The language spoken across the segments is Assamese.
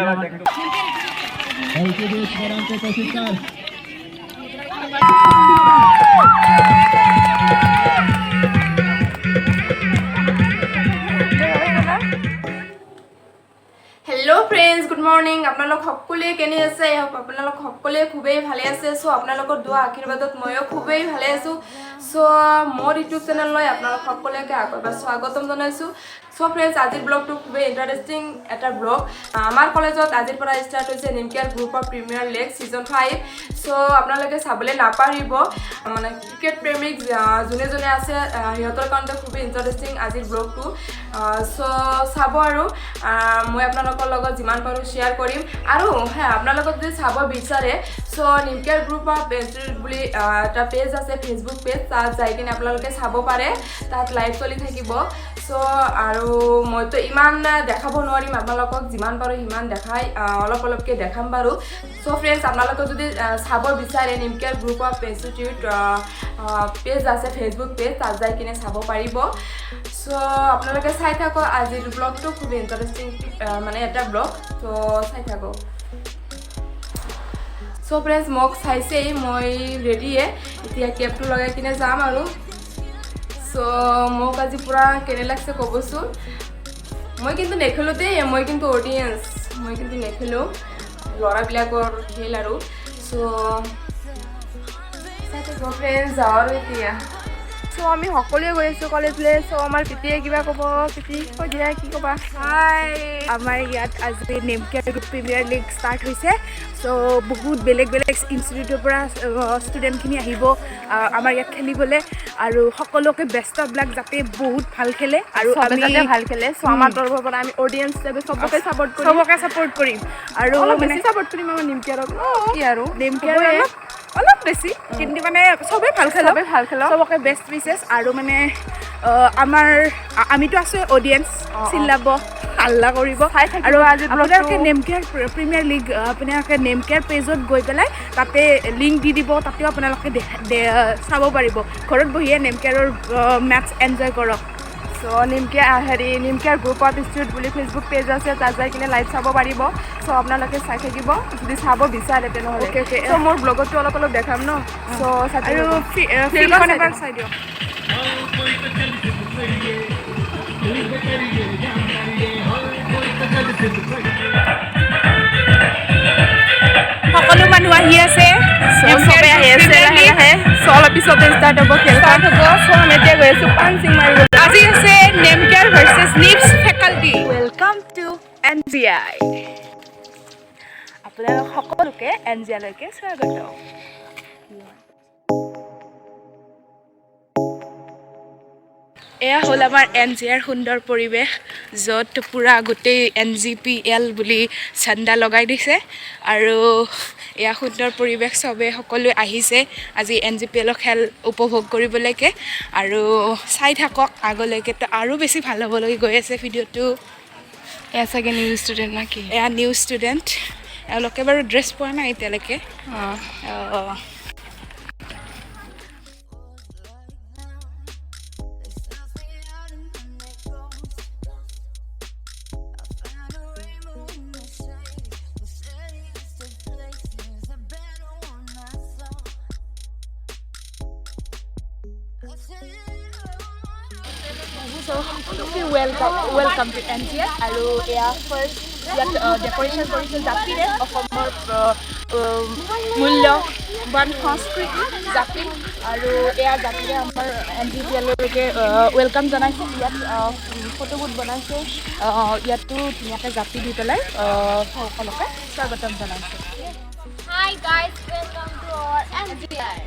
हेलो फ्रेंड्स गुड मॉर्निंग आपनालोक সকলে কেনে আছে আপনালোক সকলে খুবেই ভালে আছে সো আপনালোকৰ দোয়া আশীৰ্বাদত ময়ো খুবেই ভালে আছো সো মোৰ ইউটিউব চেনেললৈ আপোনালোক সকলোকে আকবাৰ স্বাগতম জনাইছো সো फ्रेंड्स আজিৰ ব্লগটো খুবেই ইন্টাৰেষ্টিং এটা ব্লগ আমাৰ কলেজত আজিৰ পৰা ষ্টাৰ্ট হৈছে নিমকেয়াৰ গ্ৰুপৰ প্ৰিমিয়াৰ লেগ সিজন 5 সো আপোনালোকে চাবলৈ নাপাৰিব মানে ক্ৰিকেট প্ৰেমিক যোনে যোনে আছে হিহঁতৰ কাৰণে খুবেই ইন্টাৰেষ্টিং আজিৰ ব্লগটো সো চাব আৰু মই আপোনালোকৰ লগত যিমান পাৰো শেয়াৰ কৰিম আৰু হ্যাঁ আপোনালোকক যদি চাব বিচাৰে সো নিমকেয়াৰ গ্ৰুপৰ পেজ বুলি এটা পেজ আছে ফেসবুক পেজ তাত যাই কিনে আপোনালোকে চাব পাৰে তাত লাইভ চলি থাকিব সো আৰু মইতো ইমান দেখাব নোৱাৰিম আপোনালোকক যিমান পাৰো ইমান দেখাই অলপ অলপকে দেখাম বাৰু সো फ्रेंड्स আপোনালোকে যদি চাব বিচাৰে নিমকেয়াৰ গ্ৰুপৰ পেজ আছে ফেসবুক পেজ তাত যাই কিনে চাব পাৰিব সো আপোনালোকে চাই থাকক আজিৰ ব্লগটো খুব ইন্টাৰেষ্টিং মানে এটা ব্লগ তো চাই থাকক সো फ्रेंड्स মোক চাইছেই মই ৰেডিয়ে এতিয়া কেপটো লগাই কিনে যাম আৰু সো মোক আজি পুৰা কেনে লাগছে ক'বচোন মই কিন্তু নেখেলো দেই মই কিন্তু অডিয়েন্স মই কিন্তু নেখেলো ল'ৰাবিলাকৰ খেল আৰু সো চাই থাকক फ्रेंड्स যাওঁ এতিয়া সো আমি সকলোৱে গৈ আছো কলেজলৈ সো আমাৰ পিতিয়ে কিবা ক'ব পিতি কৈ দিয়া কি ক'বা হাই আমাৰ ইয়াত আজি Nemcare group premier league start হৈছে সো বহুত বেলেগ বেলেগ ইনষ্টিটিউটৰ পৰা ষ্টুডেণ্টখিনি আহিব আমাৰ ইয়াত খেলিবলৈ আৰু সকলোকে বেষ্ট অফ লাক যাতে বহুত ভাল খেলে আৰু আমি ভাল খেলে সো আমাৰ তৰফৰ পৰা আমি অডিয়েন্স হিচাপে চবকে ছাপোৰ্ট কৰিম আৰু বেছি ছাপোৰ্ট কৰিম আমাৰ নিমকেয়াৰক কি আৰু নেমকেয়াৰ অলপ বেছি কিন্তু মানে চবেই ভাল খেলো চবকে বেষ্ট উইচেছ আৰু মানে আমিতো আছো অডিয়েন্স চিল্লাব হাল্লা কৰিব আৰু আপোনালোকে নেমকেয়াৰ প্ৰিমিয়াৰ লীগ আপোনালোকে নেমকেয়াৰ পেজত গৈ পেলাই তাতে লিংক দি দিব তাতেও আপোনালোকে চাব পাৰিব ঘৰত বহিয়ে নেমকেয়াৰৰ মেটচ এনজয় কৰক সো নিমকেয়াৰ গ্ৰুপ অফ ইনষ্টিটিউট বুলি ফেসবুক পেজ আছে তাত যাই কিনে লাইভ চাব পাৰিব সো আপোনালোকে চাই থাকিব যদি চাব বিচাৰে তেনেহ'লে সো মোৰ ব্লগতো অলপ অলপ দেখাম ন সো আৰু ফিল্ডখন এবাৰ চাই দিয়ক সকলো মানুহ আহি আছে চবে আহি আছে লাহে সো অলপ পিছতে ষ্টাৰ্ট হ'ব খেলখন সো আমি এতিয়া গৈ আছোঁ পাঞ্চিং মাৰিব আজি আছে নেমকেয়াৰ ভাৰ্চেছ নিপছ ফেকাল্টি ৱেলকাম টু NGI আপোনালোক সকলোকে NGIলৈকে স্বাগতম এয়া হ'ল আমাৰ NGIৰ সুন্দৰ পৰিৱেশ য'ত পূৰা গোটেই NGPL বুলি ঝাণ্ডা লগাই দিছে আৰু এয়া সুন্দৰ পৰিৱেশ চবেই সকলোৱে আহিছে আজি NGPLৰ খেল উপভোগ কৰিবলৈকে আৰু চাই থাকক আগলৈকেতো আৰু বেছি ভাল হ'বলৈ গৈ আছে ভিডিঅ'টো এয়া চাগে নিউ ষ্টুডেণ্ট না কি এয়া নিউ ষ্টুডেণ্ট এওঁলোকে বাৰু ড্ৰেছ পোৱা নাই এতিয়ালৈকে ৱেলকাম টু NGI আৰু এয়া ফাৰ্ষ্ট ইয়াত ডেকৰেশ্যন কৰিছে জাতিৰে অসমৰ মূল্যৱান সংস্কৃতি জাতি আৰু এয়া জাতিৰে আমাৰ NGPLলৈকে ৱেলকাম জনাইছে ইয়াত ফটোবুথ বনাইছে ইয়াতো ধুনীয়াকৈ জাতি দি পেলাই সকলোকে স্বাগতম জনাইছে Hi guys, welcome to our NGI.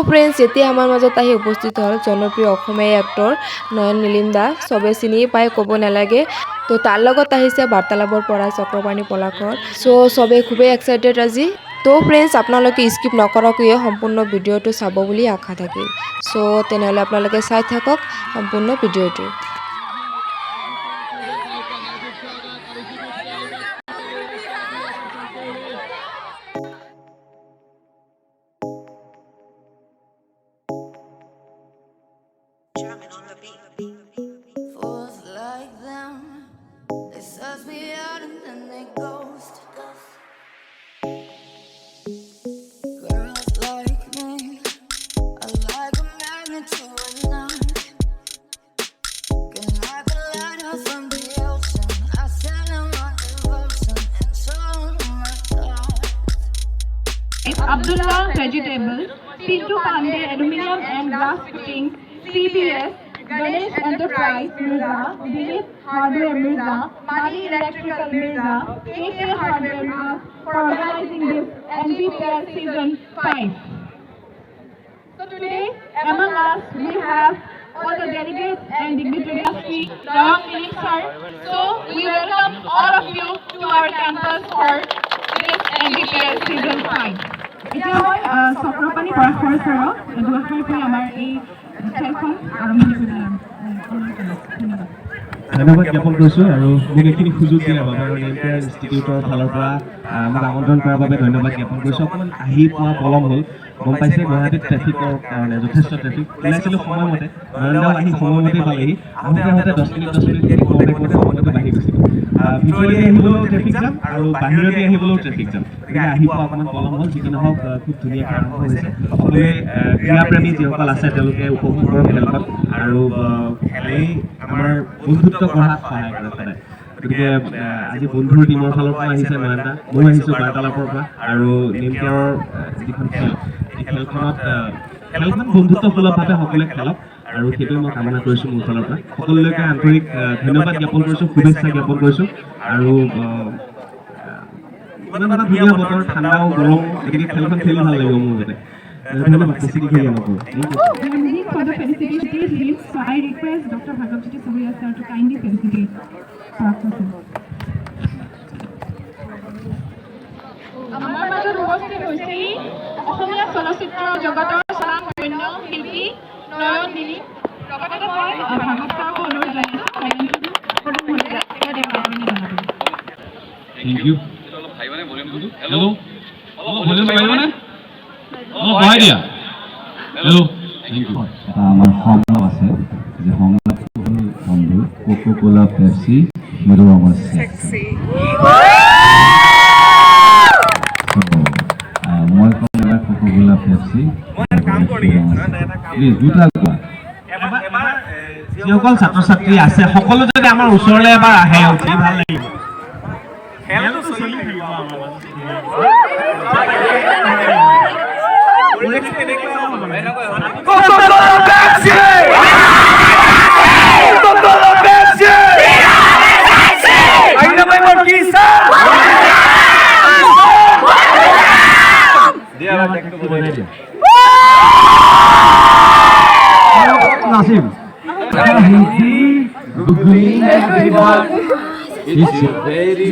Friends এতিয়া আমাৰ মাজত আহি উপস্থিত হ'ল জনপ্ৰিয় অসমীয়া এক্টৰ নয়ন নীলিম দা চবে চিনি পায় ক'ব নালাগে তো তাৰ লগত আহিছে বাৰ্তালাপৰ পৰা চক্ৰপাণি পলাশৰ চবে খুবেই এক্সাইটেড আজি তো ফ্ৰেণ্ডছ আপোনালোকে স্কিপ নকৰাকৈ সম্পূৰ্ণ ভিডিঅ'টো চাব বুলি আশা থাকিল তেনেহ'লে আপোনালোকে চাই থাকক সম্পূৰ্ণ ভিডিঅ'টো Fools like them, they suss me out and then they ghost. Girls like me, I like a magnet to a knot. Can like a lighter from the ocean, I sell them on devotion and so my thoughts. Abdullah Vegetable, Pintu Pandey Aluminium and Glass Fitting, CBS, Ganesh Enterprise Mirza, Dilip Hardware Mirza, Mani Electrical Mirza, KK Hardware Mirza for organizing this NGPL season 5. So today among us we have all the delegates and dignitaries of Nayan Nilim sir. So we welcome all of you to our campus for this NGPL season 5. এতিয়া মই চক্ৰপাণি পৰাশৰ ছাৰক দুআষাৰ কৈ আমাৰ এই খেলখন আৰম্ভ কৰিম ধন্যবাদ জ্ঞাপন কৰিছোঁ আৰু মোক এইখিনি সুযোগ দিয়াৰ বাবে আৰু নেমকেয়াৰ ইনষ্টিটিউটৰ ফালৰ পৰা মোক আমন্ত্ৰণ কৰাৰ বাবে ধন্যবাদ জ্ঞাপন কৰিছোঁ অকণমান আহি পোৱা পলম হ'ল গম পাইছে গুৱাহাটীত ট্ৰেফিকৰ কাৰণে যথেষ্ট ট্ৰেফিক ওলাইছিলোঁ সময়মতে নয়নদাও আহি সময়মতে পালেহি আহোঁতে 10 মিনিট সময়মতে বাঢ়ি গৈছিলোঁ ভিতৰলৈ আহিবলৈও ট্ৰেফিক জাম আৰু বাহিৰলৈ আহিবলৈও ট্ৰেফিক জাম গতিকে আহি পোৱা অকণমান পলম হ'ল যি কি নহওক খুব ধুনীয়াকৈ আৰম্ভ হৈছে সকলোৱে ক্ৰীড়াপ্ৰেমী যিসকল আছে তেওঁলোকে উপভোগ কৰক খেলখন আৰু খেলেই আমাৰ বন্ধুত্ব গঢ়াত সহায় কৰে সদায় গতিকে আজি বন্ধুৰ টিমৰ ফালৰ পৰা আহিছে নয়নদা মই আহিছোঁ বাৰ্তালাপৰ পৰা আৰু নেমকেয়াৰৰ যিখন খেল এই খেলখন বন্ধুত্বসুলভভাৱে সকলোৱে খেলক আৰু সেইটোৱে মই কামনা কৰিছোঁ মোৰ ফালৰ পৰা সকলোলৈকে আন্তৰিক ধন্যবাদ জ্ঞাপন কৰিছোঁ শুভেচ্ছা জ্ঞাপন কৰিছোঁ আৰু ইমান এটা ধুনীয়া বতৰ ঠাণ্ডাও গৰম গতিকে খেলখন খেলি ভাল লাগিব মোৰ মতে ধন্যবাদ বেছিকৈ খেলি নকৰোঁ for the felicitations gift, so I request Dr. Bhagavjyoti Sahuya sir to kindly felicitate Dr. আমাৰ মাজত উপস্থিত হৈছে অসমীয়া চলচ্চিত্ৰ জগতৰ স্বনামধন্য শিল্পী নয়ন নীলিম লগতে মই ভাগৱত ছাৰকো অনুৰোধ জনাইছোঁ Thank you. Hello. Volume ভাইবানে? বহাই দিয়া। Hello. Thank you. আমাৰ সংলাপ আছে যে সংলাপটো হ'ল বন্ধু কোকোকোলা পেপচি মধু আমাৰ সেক্সি মই কম এবাৰ কোকোকোলা পেপচি প্লিজ দুটা কোৱা যিসকল ছাত্ৰ ছাত্ৰী আছে সকলো যদি আমাৰ ওচৰলৈ এবাৰ আহে উঠি ভাল লাগিব খেলটো চলি থাকিব আমাৰ নাচিম It's very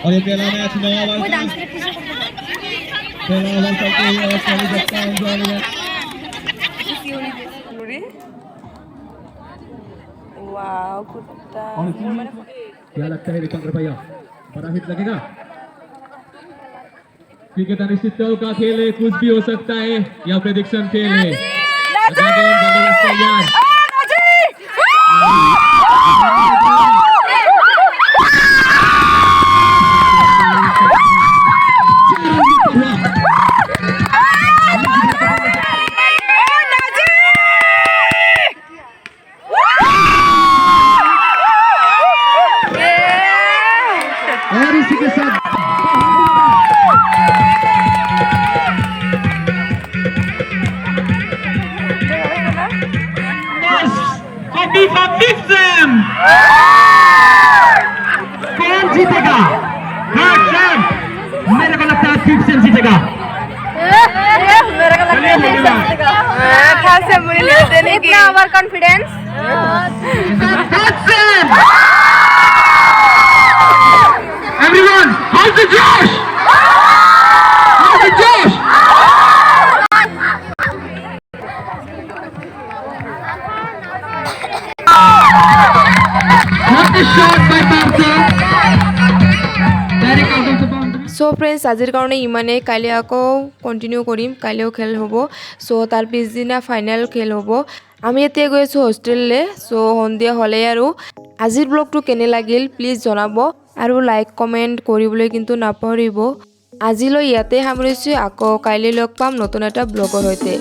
और ये पहला मैच नया वाला पहला ओवर करते हुए और सभी जगता एंजॉय वाओ कुत्ता क्या लगता है विक्रम भैया बड़ा हिट लगेगा। क्रिकेट अनिश्चितताओं का खेल है, कुछ भी हो सकता है, या प्रेडिक्शन खेल है। और इसी के साथ कौन जीतेगा? मेरे को लगता है फिफ्थ जीतेगा। Our confidence. Everyone, hold the Josh! Hold the Josh! What a shot by Bandhu! Direct out of the boundary. So friends আজিৰ কাৰণে ইমানেই কাইলৈ আকৌ কণ্টিনিউ কৰিম কাইলৈও খেল হ'ব চ' তাৰ পিছদিনা ফাইনেল খেল হ'ব আমি এতিয়া গৈ আছোঁ হোষ্টেললৈ চ' সন্ধিয়া হ'লেই আৰু আজিৰ ব্লগটো কেনে লাগিল প্লিজ জনাব আৰু লাইক কমেণ্ট কৰিবলৈ কিন্তু নাপাহৰিব আজিলৈ ইয়াতে সামৰিছোঁ আকৌ কাইলৈ লগ পাম নতুন এটা ব্লগৰ সৈতে